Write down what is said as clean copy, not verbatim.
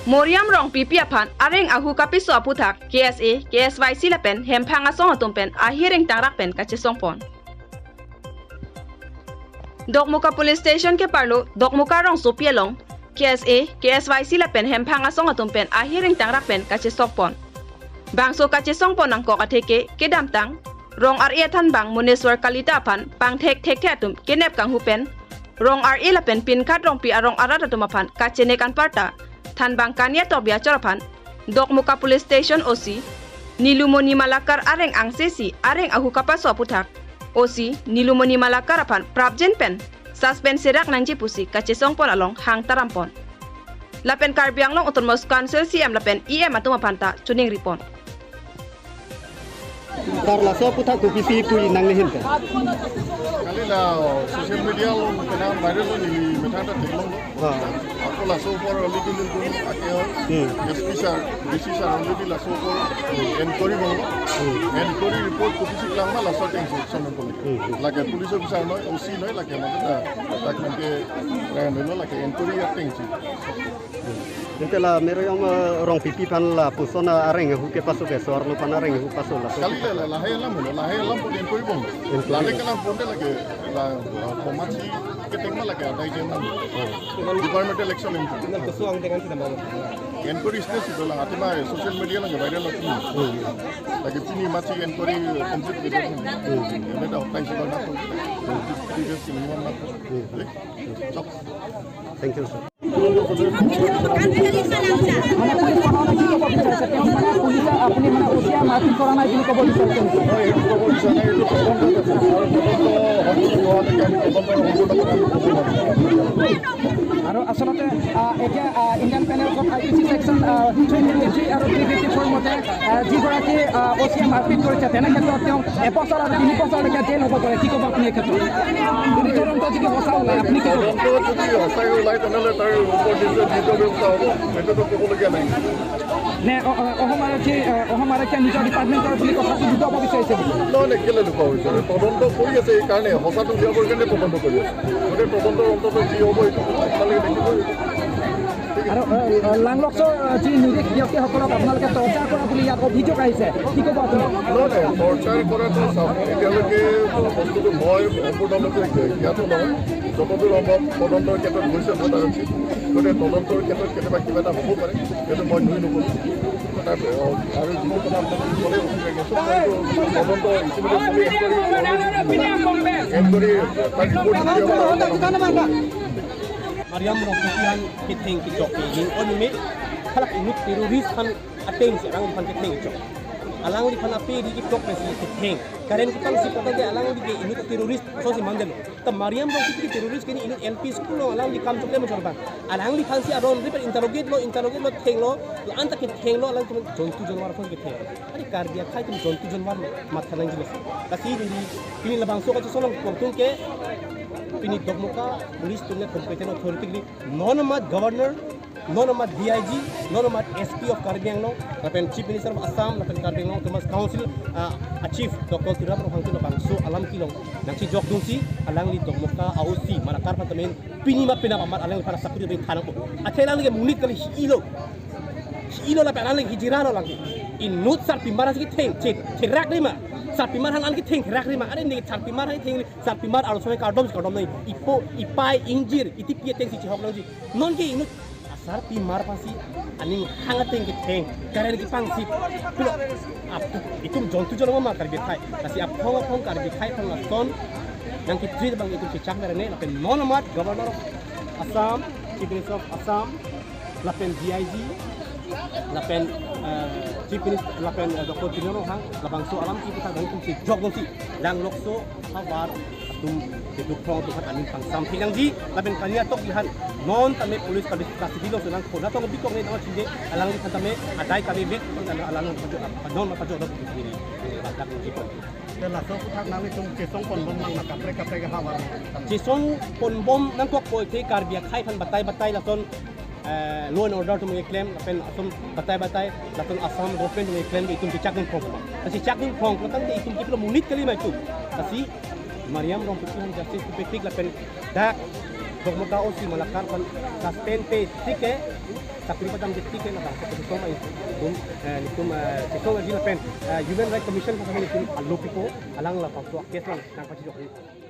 Moriam rong pipi apan areng ahu kapiso aputak KSA KSYC lapen hempanga song atumpen ahiring tangrak pen kachisong pon. Dokmuka Police Station ke parlo dokmuka rong sopielong KSA KSYC lapen hempanga song atumpen ahiring tangrak pen kachisong pon. Bangso kachisong pon ang kokateke kedamtang rong RE tan bang muneswar kalita apan pang tek atum kenep kang hupen rong RE lapen pin kad rong pi arong arat atumapan kacenekan parta tan bang kania tobia corapan Dokmuka Police Station OC Nilumoni Malakar areng ang sesi areng ahu kapaso aputak OC Nilumoni Malakar apan prabjen pen suspend serak nangji pusi kachisong pon along hang tarampon lapen karbiang long otomos council CM lapen IM atumapanta tuning ripon. Karla so putak ko pisi pui nang lehin ka. Kali la social media lo kena viral lo ni metanda thelong. Ako la so for likin dun akeo. Special already la so for enquiry mo. Enquiry report ko pisi lang la so teng sonon ko. Lagi police officer no OC no lagi mata tak ke no lagi enquiry teng si. Entela mero yang rong pipi pan la pusona areng hu ke paso ke soar lo pan areng hu paso la. Kali la helam po enquiry bom. La kalam ponde lagi la pemaci ketengma lagi ada jeman. Department election ini. Dengan kesuang dengan kita mau. Enquiry stage itu lah hati mah social media lagi viral lagi. Lagi sini masih enquiry complete gitu. Ini dah time sudah nato. Previous ini mana nato. Thank you sir. अपनी मना उसिया माफी कराना जिन को बोली सकते আৰু আসলতে এতিয়া Indian panel of IPC section 353 আৰু 354 মতে যিগৰাকী ওচিয়া মাৰপিট কৰিছে তেনে ক্ষেত্ৰত তেওঁ 1 বছৰ আৰু 3 বছৰলৈকে জেল হ'ব পাৰে কি ক'ব আপুনি এই ক্ষেত্ৰত যদি তদন্ত যদি সঁচা ওলায় আপুনি কি ক'ব যদি সঁচাই ওলায় তেনেহ'লে তাৰ ওপৰত যিটো ব্যৱস্থা হ'ব সেইটোতো ক'বলগীয়া নাই নে অসম আৰক্ষীয়ে নিজৰ ডিপাৰ্টমেণ্টৰ বুলি কথাটো লুকাব বিচাৰিছে নহয় কেলৈ লুকাব বিচাৰে তদন্ত কৰি আছে এইকাৰণে সঁচাটো উলিয়াবৰ কাৰণে তদন্ত কৰি আছে গতিকে তদন্তৰ অন্তত যি হ'ব এইটো আপোনালোকে দেখিবই আৰু লাংলক্সৰ যি নিৰ্দেশ ব্যক্তিসকলক আপোনালোকে চৰ্চা কৰা বুলি ইয়াত অভিযোগ আহিছে কি ক'ব আপুনি নহয় চৰ্চাৰ কৰাটো চাওক এতিয়ালৈকে বস্তুটো মই সম্পূৰ্ণৰূপে জ্ঞাতো নহয় যতদূৰ সম্ভৱ তদন্তৰ ক্ষেত্ৰত গৈছে ভোট আৰক্ষী গতিকে তদন্তৰ ক্ষেত্ৰত কেতিয়াবা কিবা এটা হ'ব পাৰে সেইটো মই ধৰি নকৰোঁ আৰু যিটো কথা আপোনালোকে তদন্ত ইতিমধ্যে Mariam Rokian kiteng kijok in onime halak inut teroris kan ateng serang di pan kiteng kijok alang di pan ape di kijok pesi kiteng karen kitang si pataga alang di inut teroris so si mandel ta Mariam Rokian teroris kini inut LP school lo alang di kam chokle mo chorban alang di kan si aron reper interrogate lo theng lo anta kiteng lo alang jontu jonwar phon kiteng ari kar dia khai tum jontu jonwar matha nang jilas kasi ini labang so ka solong kortung ke Pini Dokmuka Police Tunne Competent Authority ni non-amat Governor, non-amat DIG, non-amat SP of Karbiang no, lapen Chief Minister of Assam, lapen Karbiang no, Thomas Council, Chief Dr. Tiram Rohang Tino Bangso Alam Kilong, nang si Jok Dungsi, alang li Dokmuka AOC, Manakar Patamen, Pinima Pinapamat alang li para sakuri bin Tanang ko. At kailang li munit kali Hilo lapen alang hijirano lang. Inut sar pimbara sige tirak lima. Sarpimar hang angkit ting rak lima ada ni sarpimar hai ting sarpimar alu sampai kardom nai ipai injir iti pia ting si cihok nang non ke inut sarpimar pasti aning hang ting ke ting karen ki pangsi pilo apu itu jontu jono ma kar bikai kasi apong kar bikai pang son yang ki treat bang itu cicak merene lapen non amat governor of Assam Chief Minister of Assam lapen DIG lapen Chief Minister lapen Dr. Tiram Rohang labang so alam kita dan kunci jog kunci lang lokso kabar atum itu prong tuhan anin pang sampai yang di lapen kanya tok lihat non tame polis kasih dilo senang kona tong bikong ni tawa cinde alang di tame adai kami bek alang non mata jog dok sendiri batak jipon dan langsung putak nang itu jesong pon bom nang kapre hawa jesong pon bom nang kok koi te karbia khai pan batai lason law and order to claim lapen asum batai lapen Assam government to claim itu cicakning prong kasi cicakning pronglatang itu kiplo munit kali ma itu kasi Mariam Rokian justice to lapen dak Dokmuka OC Malakar pan suspend pe tike sakri padam jetti ke na bangsa ko mai nikum sesong ajila pen human right commission pa kami nikum allo pipo alang la pakso kes lang nang pachi